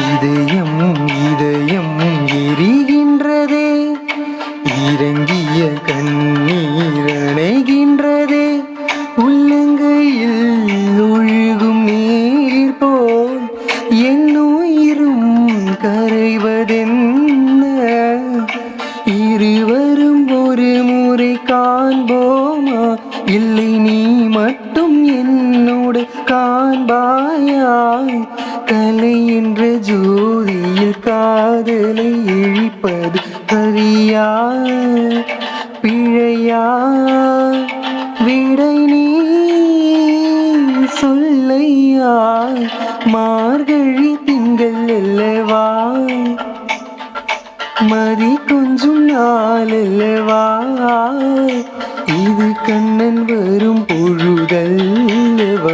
இதயம் இதயம் எரிகின்றதே, இறங்கிய கண்ணீர் அணைகின்றதே. உள்ளங்கையில் ஒழுகும் நீர் போல் என் உயிரும் கரைவதென்ன? இருவரும் ஒரு முறை காண்போமா? இல்லை நீ மட்டும் என்னோடு காண்பாயா? கலை என்ற ஜோதியில் காதலை இழிப்பது சரியா பிழையா? விடை நீ சொல்லையா? மார்கழி திங்கள் அல்லவா, மதி கொஞ்சம் நாள் அல்லவா, இது கண்ணன் வரும் பொழுதல்லவா?